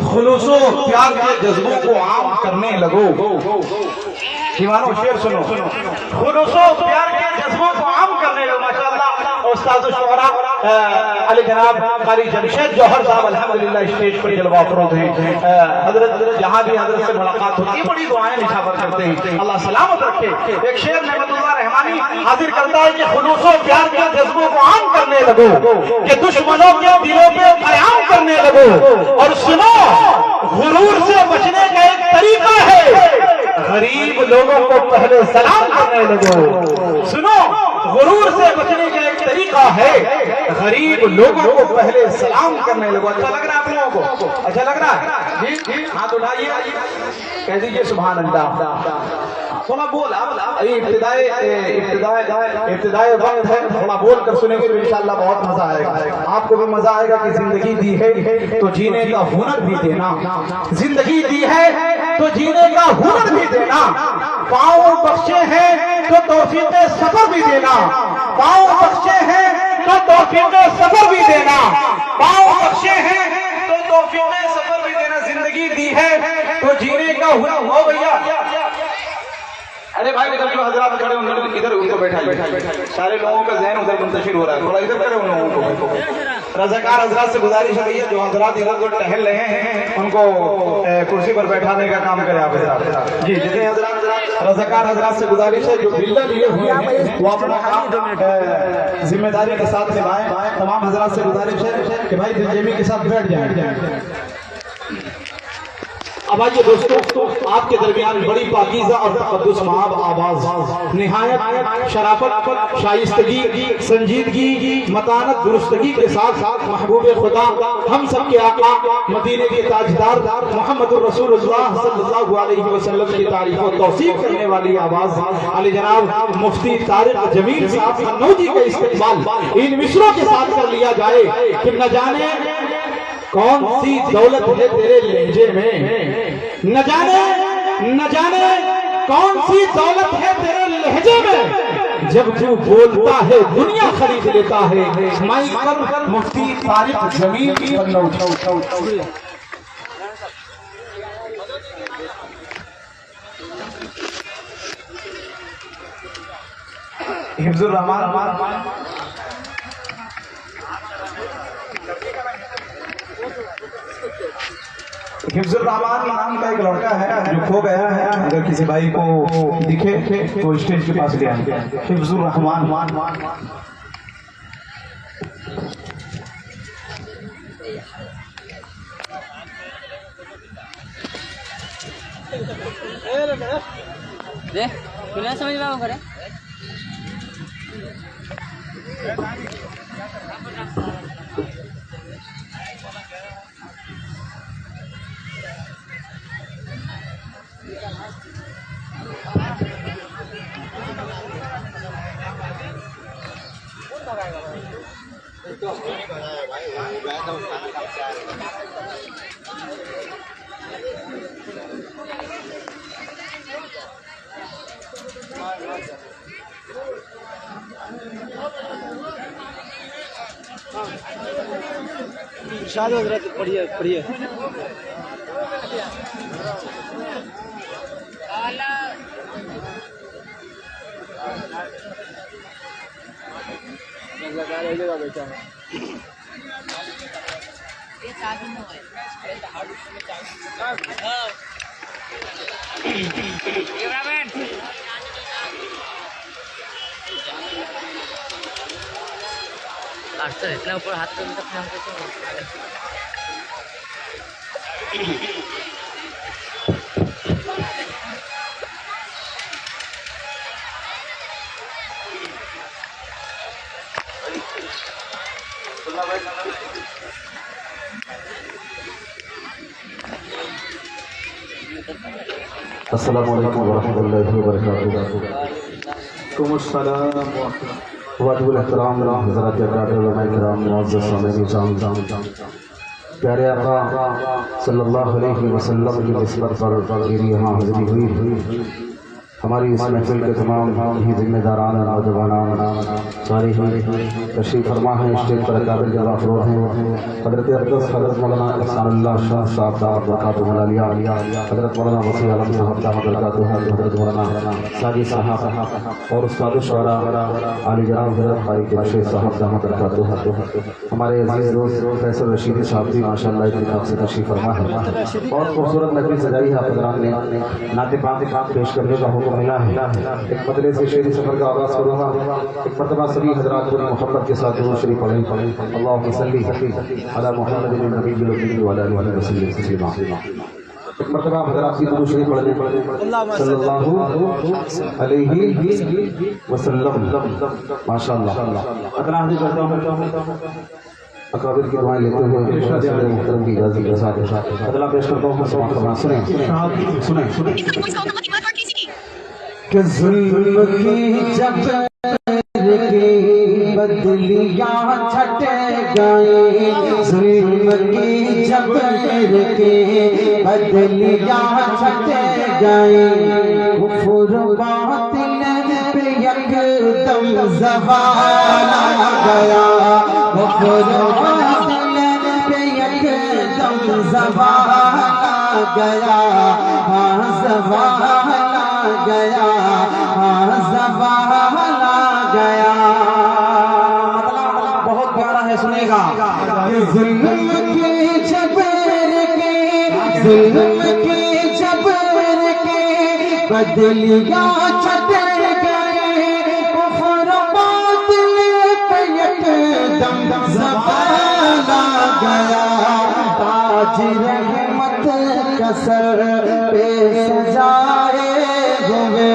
خلوص و پیار کے جذبوں کو عام کرنے لگو. دیوانوں شعر سنو. خلوص و پیار کے جذبوں کو عام کرنے لگو. ماشاءاللہ استاد الشعراء علی جناب قاری جمشید جوہر صاحب الحمدللہ اسٹیج پر جلوہ افروز ہیں. حضرت جہاں بھی حضرت سے ملاقات ہوتی ہے بڑی دعائیں نشاور کرتے ہیں. اللہ سلامت رکھے. ایک شعر نعمت اللہ رحمانی حاضر کرتا ہے کہ خلوص و پیار کے جذبوں کو عام کرنے لگو کہ دشمنوں کے دلوں پہ قیام کرنے لگو. اور سنو غرور سے بچنے کا ایک طریقہ ہے غریب لوگوں کو پہلے سلام کرنے لگو. سنو غرور سے بچنے کا ایک طریقہ ہے غریب لوگوں کو پہلے سلام کرنے لگو. اچھا لگ رہا ہے آپ لوگوں کو؟ اچھا لگ رہا ہے جی؟ ہاتھ اٹھائیے کہہ دیجیے سبحان اللہ. تھوڑا بول ابتدائی وقت ہے, تھوڑا بول کر سنیں گے تو انشاءاللہ بہت مزہ آئے گا. آپ کو بھی مزہ آئے گا کہ زندگی دی ہے تو جینے کا ہنر بھی دینا. زندگی دی ہے تو جینے کا ہنر بھی دینا. پاؤں بخشے ہیں تو توفیق سفر بھی دینا. پاؤں بخشے ہیں تو توفیق سفر بھی دینا. پاؤں بخشے ہیں تو توفیق سفر بھی دینا. زندگی دی ہے تو جینے کا ہنر ہو گیا. ارے بھائی ادھر جو حضرات کھڑے ہیں ادھر ان کو بیٹھا. سارے لوگوں کا ذہن ادھر منتشر ہو رہا ہے. تھوڑا ادھر کرے ان لوگوں کو. رضاکار حضرات سے گزارش ہے جو حضرات ادھر ادھر ٹہل رہے ہیں ان کو کرسی پر بیٹھانے کا کام کرے آپ حضرات. جی جتنے حضرات رضاکار حضرات سے گزارش ہے جو بلہ لیے ہوئے ہیں وہ اپنا کام ذمہ داری کے ساتھ نبھائیں. تمام حضرات سے گزارش ہے کہ بھائی دل جیمی کے ساتھ بیٹھ جائیں. اب آئیے دوستو آپ کے درمیان بڑی پاکیزہ اور تقدس مآب آواز نہایت شرافت شائستگی سنجیدگی متانت درستگی کے ساتھ محبوب خدا ہم سب کے آقا مدینے کے تاجدار محمد الرسول اللہ صلی اللہ علیہ وسلم کی تعریف و توصیف کرنے والی آواز علی جناب مفتی طارق جمیل صاحب قنوجی کا استقبال ان مصروں کے ساتھ کر لیا جائے کہ نہ جانے کون سی دولت ہے تیرے لہجے میں. نہ جانے کون سی دولت ہے تیرے لہجے میں. جب تو بولتا ہے دنیا خرید لیتا ہے. مائک پر مفتی طارق جمیل کی حفظ الرحمان حفظ الرحمان نام کا ایک لڑکا ہے جو کھو گیا ہے. اگر کسی بھائی کو دکھے تو اسٹیج کے پاس لے آئیں. حفظ الرحمان سمجھ میں کرے شاد حضرت پڑھیے بیٹا اتنا اوپر ہاتھ کر السلام علیکم ورحمۃ اللہ وبرکاتہ. واجب الاحترام حضرات علماء کرام معزز سامعین پیارے آقا صلی اللہ علیہ وسلم کی نسبت پر میری یہاں حاضری ہوئی. ہماری اس محفل کے تمام ہی ذمہ داران نوجوانان ساری تشریف فرما ہیں، اسٹیج پر اکابر جلوہ افروز ہیں، حضرت اقدس حضرت مولانا احسان اللہ شاہ صاحب دعوت برکاتہ العالیہ، حضرت مولانا وسیع عالم صاحب دعوت برکاتہ، حضرت مولانا ساجد صاحب اور استاد الشعراء عالی جناب حضرت قاری قریشی صاحب دعوت برکاتہ، ہمارے عزیز دوست فیصل رشیدی صاحب بھی ماشاءاللہ اتفاق سے تشریف فرما ہے۔ بہت خوبصورت محفل سجائی ہے، حضرات نے نعت پاک پیش کرنے کا حکم ملا ہے۔ ایک مجلس سے شعری سفر کا آغاز کروں گا، ایک مرتبہ سبھی حضرات پوری محبت کے ساتھ درود شریف پڑھیں، اللہم صلی علی محمد النبی الامی وعلی آلہ وسلم تسلیما۔ ایک مرتبہ حضرات کی درود شریف پڑھ لیں، صلی اللہ علیہ وسلم۔ ماشاءاللہ اقرا حاضر کرتا ہوں، اکابر کی دعائیں لیتے ہوئے شہزادے محترم کی اجازت کے ساتھ اطلاع پیش کرتا ہوں۔ سماعت فرمائیں، سنیں کہ ظلم کی جبر کی بدلیاں چھٹ گئیں، ظلم کی جبر کی بدلیاں چھٹ گئیں، کفر باطل پہ یکدم زوال آ گیا، کفر باطل پہ یکدم زوال آ گیا، زوال گیا، زوال گیا۔ بہت پیارا ہے، سنے گا۔ ظلم کی جبر کے، ظلم کی جبر کے بدلیاں چھٹ گئے، کفر باطل پہ یکدم زوال آ گیا، تاج رحمت کا سر پہ سجائے ہوئے،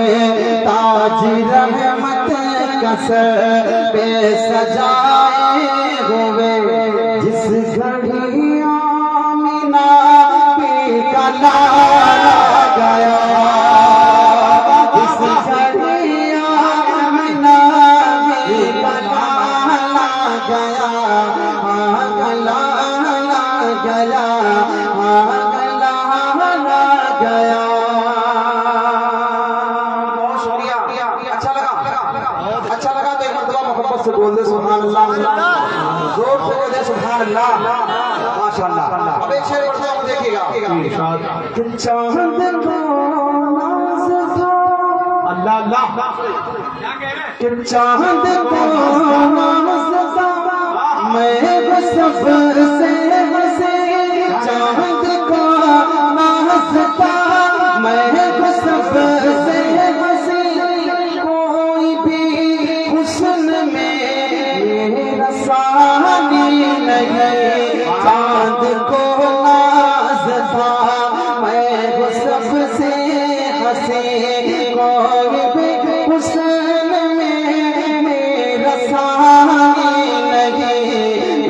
تاج رحمت کا سر پہ سجائے ہوئے، جس گھڑی آمینہ پہ کا لالا گیا، جس گھڑی آمینہ پہ کا لالا گیا، لالا گیا، گیا۔ اچھا لگا تو ایک مرتبہ محبت سے بول دے سبحان اللہ، زور سے بول دے سبحان اللہ، ماشاءاللہ۔ اب ایک شعر پڑھتے ہیں، دیکھیے گا۔ کہ چاند کو ناز دو، اللہ اللہ، کہ چاند کو ناز دو، میں وہ سب سے ہنسی، چاند کو ناز دو، میں وہ سب سے ہنسی، کوئی بھی حسن میں رسانی نہیں، چاند کو ناز تھا، میں وہ سب سے ہنسی، کوئی بھی حسن میں رسانی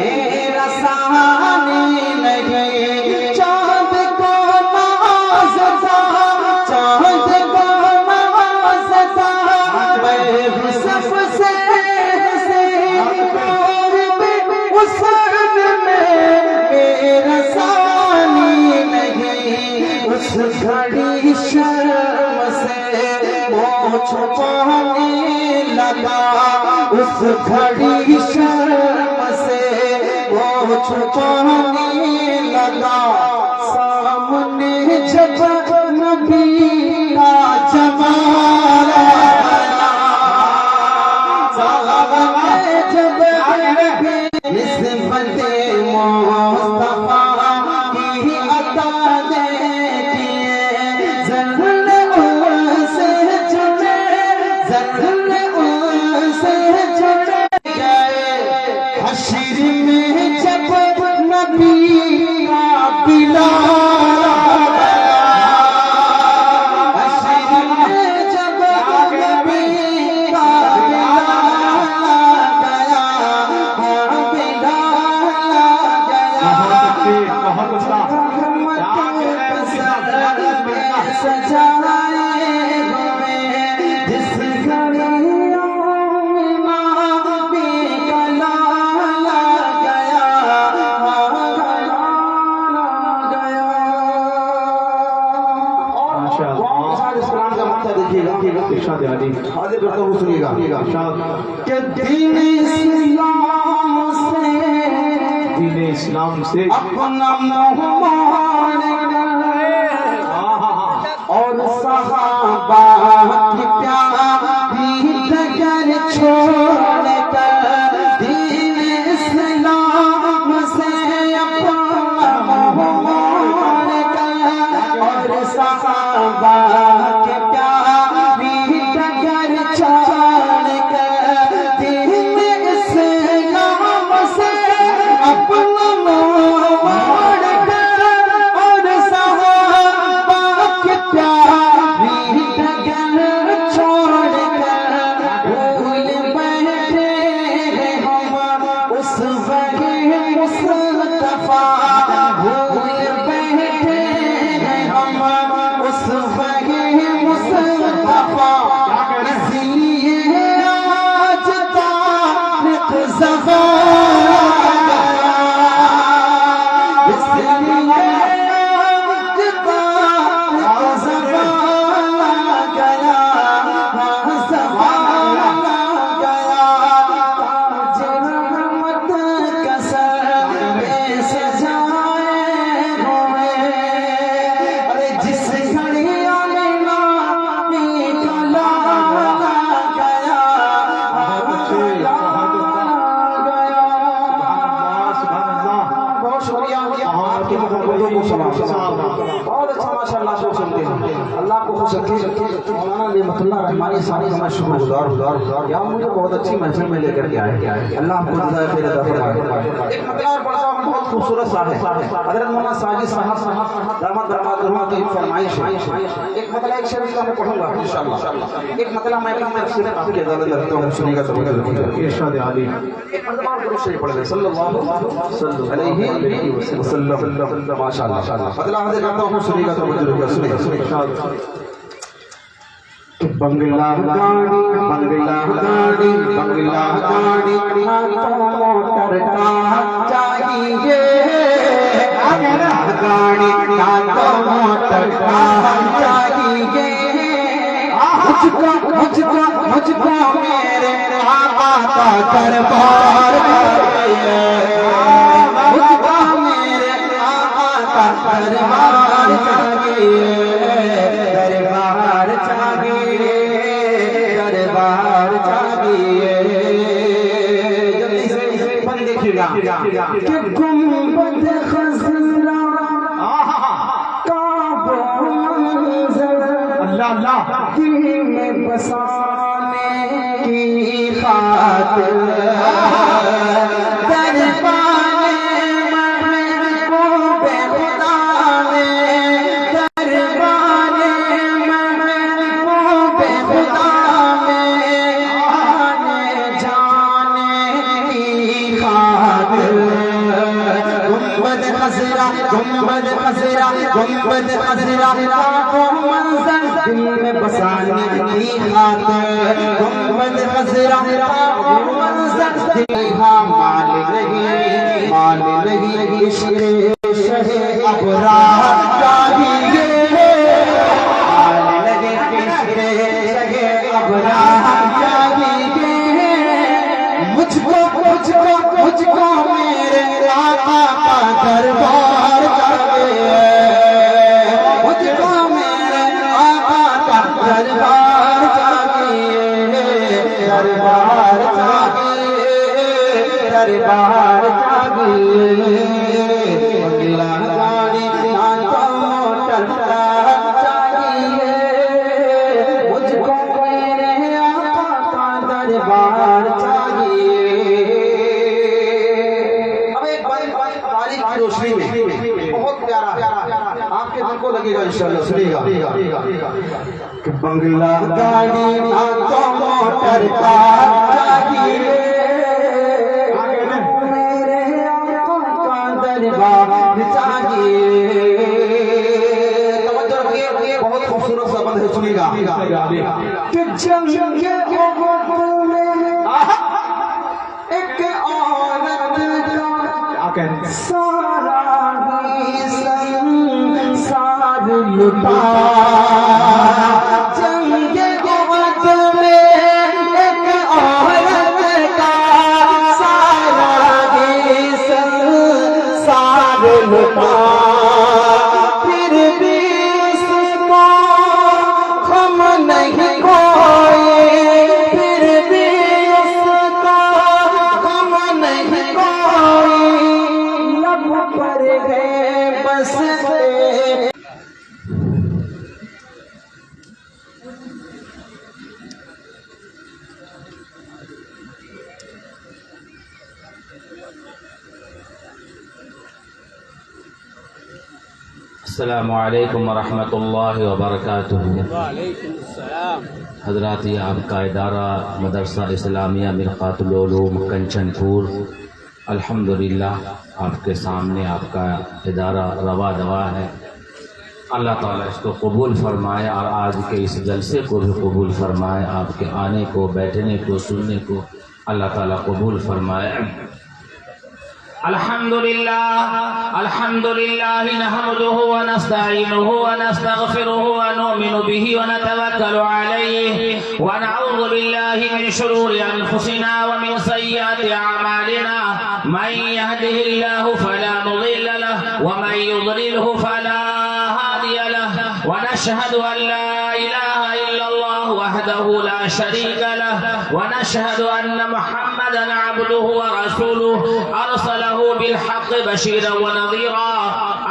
نہیں، رسانی نہیں، چاند کو ناز تھا، چاند کو ناز تھا، میں بھی سب سے ہنسی، کوئی بھی حسن میں رسانی نہیں، اس گھڑی شرم سے منہ چھپانے لگا، اس گھڑی شرم سے منہ چھپانے لگا، سامنے جب نبی کا جمال آیا، سامنے جب نبی نسبت مصطفیٰ کی عطا دیکھیے، ذل ان سے جھکے، ذل ان سے جھکے گئے، حشر میں جب نبی کا بلال آ گیا، حشر میں جب نبی کا بلال آ گیا، بلال آ گیا، سجائے ہوئے، جس گھڑی آمینہ پہ کا لالا گیا، لالا گیا۔ اور اس قرآن کا مقصد دیکھیے گا، ارشاد علی حاضر کرتا ہوں سنیے گا کہ دین اسلام سے اپنا مہمان اور صحابہ کی پیاری ڈگر چھوڑ کر دین اسلام سے اپنا مہمان اور صحابہ کی پیاری ڈگر چھوڑ کر دین اسلام سے اپنا مہمان اور صحابہ کی پیاری ڈگر چھوڑ کر بھول بیٹھے ہم اس وقت مصطفیٰ بھول بیٹھے ہم اس وقت مصطفیٰ اس لیے آج تاریخ زبان اس لیے آج تاریخ زبان گیا زبان گیا تاج رحمت کا سر پہ سجائے ہوئے ارے جس گھڑی آمینہ کا لالا گیا بہت شکریہ آپ کے محبتوں کو سلام بہت اچھا ماشاء اللہ کو سنتے ہیں اللہ کو خوش رکھے مولانا نعمت اللہ رحمانی صاحب کا میں شکر گزار یا مجھے بہت اچھی محفل میں لے کر کے آئے اللہ آپ کو جزائے خیر عطا فرمائے ایک مطلب پڑھتا ہوں بہت خوبصورت صاحب حضرت مولانا ساجد صاحب دامت برکات رحمہ کی فرمائش ہے ایک مطلب ایک شعر کا میں پڑھوں گا انشاءاللہ ایک مطلب میں صرف آپ کی عدالت رکھتا ہوں سنیے گا تو ارشاد علی ایک مطلب اور درود شریف پڑھ لیں صلی اللہ علیہ وسلم ماشاءاللہ مطلب حاضر کرتا ہوں سنیے گا تو سنیے گا بنگلہ گاڑی بنگلہ گاڑی بنگلہ گاڑی موٹر کا چاہیے گاڑی موٹر کا چاہیے مجھ کو میرے آقا کا دربار چاہیے مجھ کو میرے آقا کا دربار چاہیے دربار چاہیے دربار چاہیے جلدی سے بند دیکھیے گا کہ گنبد خضرا کا وہ منظر اللہ اللہ دل میں بسانے کی خاطر دربار محبوب خدا نے دربار محبوب خدا میں آنے جانے کی خاطر گنبد خضرا گنبد خضرا گنبد خضرا کا وہ منظر دل میں بسانے کی خاطر گنبد خضرا کا وہ منظر دل مال نہیں عشق شہ ابرار چاہیے مال نہیں عشق شہ ابرار چاہیے مجھ کو میرے آقا کا دربار چاہیے مجھ کو میرے آقا کا دربار چاہیے دربار چاہیے دربار چاہیے بنگلہ گاڑی موٹر کا چاہیے مجھ کو میرے آقا کا دربار چاہیے اب ایک تاریخ کی روشنی میں بہت پیارا آپ کے دل کو لگے گا انشاءاللہ سنیے گا کہ بنگلہ گاڑی موٹر کا چاہیے میرے آقا کا دربار چاہیے توجہ رکھیے بہت خوبصورت سا بند ہے سنیے گا کہ جنگ کے اوپر میں ایک عورت کا سارا ہی سنسار لٹا جنگ کے اوپر ہے بس تیرے السلام علیکم ورحمۃ اللہ وبرکاتہ۔ وعلیکم السلام۔ حضرات، یہ آپ کا ادارہ مدرسہ اسلامیہ مرقات العلوم کنچن پور الحمدللہ آپ کے سامنے آپ کا ادارہ روا دوا ہے۔ اللہ تعالیٰ اس کو قبول فرمائے اور آج کے اس جلسے کو بھی قبول فرمائے۔ آپ کے آنے کو، بیٹھنے کو، سننے کو اللہ تعالیٰ قبول فرمائے۔ الحمدللہ نحمده ونستعینه ونستغفره ونؤمن به ونتوکل علیہ ونعوذ باللہ من شرور انفسنا ومن سیئات اعمالنا من يهده الله فلا مضل له ومن يضلله فلا هادي له ونشهد ان لا اله الا الله وحده لا شريك له ونشهد ان محمدا عبده ورسوله ارسله بالحق بشيرا ونذيرا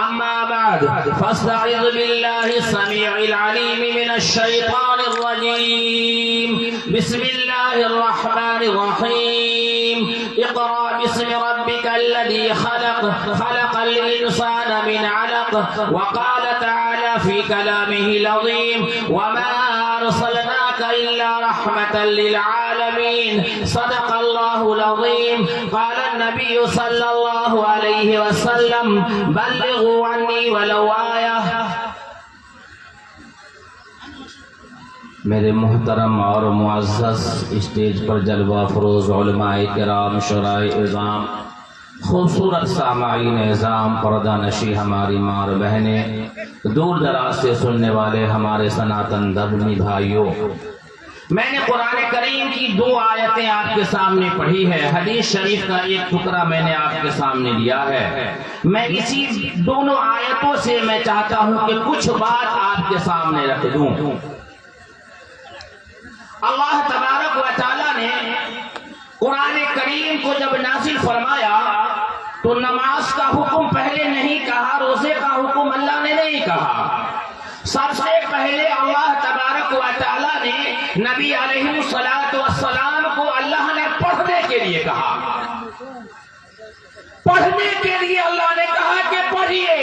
اما بعد فاستعذ بالله السميع العليم من الشيطان الرجيم بسم الله الرحمن الرحيم اقرأ باسم ربك الذي خلق خلق الإنسان من علق وقال تعالى في كلامه العظيم وما أرسلناك إلا رحمة للعالمين صدق الله العظيم قال النبي صلى الله عليه وسلم بلغوا عني ولو آية۔ میرے محترم اور معزز اسٹیج پر جلوہ فروز علماء کرام، شرائع اعظام، خوبصورت سامعین اعظام، پردہ نشی ہماری ماں اور بہنیں، دور دراز سے سننے والے ہمارے سناتن دھرمی بھائیوں، میں نے قرآن کریم کی 2 آیتیں آپ کے سامنے پڑھی ہے، حدیث شریف کا ایک ٹکڑا میں نے آپ کے سامنے دیا ہے۔ میں اسی دونوں آیتوں سے میں چاہتا ہوں کہ کچھ بات آپ کے سامنے رکھ دوں۔ اللہ تبارک و تعالیٰ نے قرآن کریم کو جب نازل فرمایا تو نماز کا حکم پہلے نہیں کہا، روزے کا حکم اللہ نے نہیں کہا۔ سب سے پہلے اللہ تبارک و تعالیٰ نے نبی علیہ الصلوۃ والسلام کو اللہ نے پڑھنے کے لیے کہا، پڑھنے کے لیے اللہ نے کہا کہ پڑھیے۔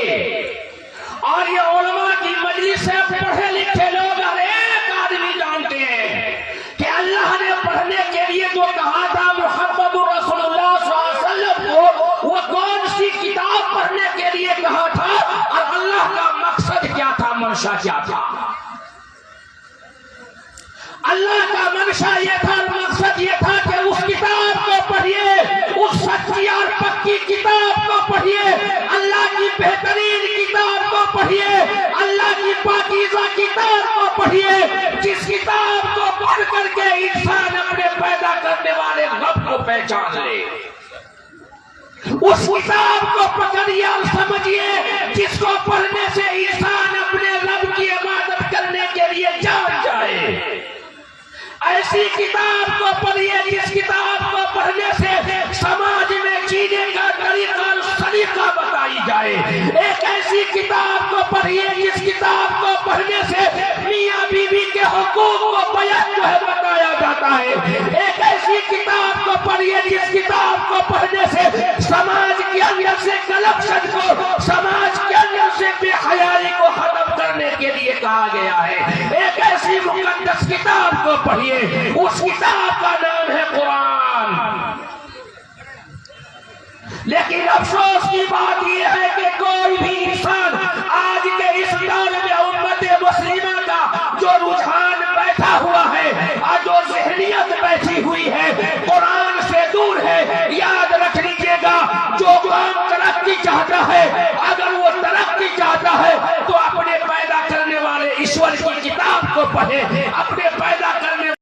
اور یہ علماء کی مجلس سے پڑھے لکھے لوگ ہر ایک آدمی جانتے ہیں کہ اللہ نے پڑھنے کے لیے جو کہا تھا محمد رسول اللہ صلی اللہ علیہ وسلم کو، وہ کون سی کتاب پڑھنے کے لیے کہا تھا اور اللہ کا مقصد کیا تھا، منشا کیا تھا؟ اللہ کا منشا یہ تھا، مقصد یہ تھا کہ اس کتاب کو پڑھیے، اس سچی اور پکی کتاب کو پڑھیے، اللہ کی بہترین کتاب کو پڑھیے، اللہ کی پاکیزہ کتاب کو پڑھیے، جس کتاب کو پڑھ کر کے انسان اپنے پیدا کرنے والے رب کو پہچان لے۔ اس کتاب کو پکڑیے اور سمجھیے جس کو پڑھنے سے انسان اپنے رب کی عبادت کرنے کے لیے جان جائے۔ ایسی کتاب کو پڑھیے جس کتاب کو پڑھنے سے سماج میں جینے کا طریقہ اور سلیقہ بتائی جائے۔ ایک ایسی کتاب کو پڑھیے جس کتاب کو پڑھنے سے میاں بیوی کے حقوق کو بیان جو ہے بتایا جاتا ہے۔ ایک ایسی کتاب کو پڑھیے جس کتاب کو پڑھنے سے سماج کے اندر سے کرپشن کو، سماج کے اندر سے بے حیائی کو ختم کرنے کے لیے کہا گیا ہے۔ ایک ایسی مقدس کتاب کو پڑھیے، اس کتاب کا نام ہے قرآن۔ لیکن افسوس کی بات یہ ہے کہ کوئی بھی انسان آج کے اس دور میں امت مسلمہ کا جو رجحان بیٹھا ہوا ہے اور جو ذہنیت بیٹھی ہوئی ہے قرآن سے دور ہے۔ یاد رکھ لیجیے گا، جو قوم ترقی چاہتا ہے، اگر وہ ترقی چاہتا ہے تو اپنے پیدا کرنے والے ایشور کی کتاب کو پڑھے، اپنے پیدا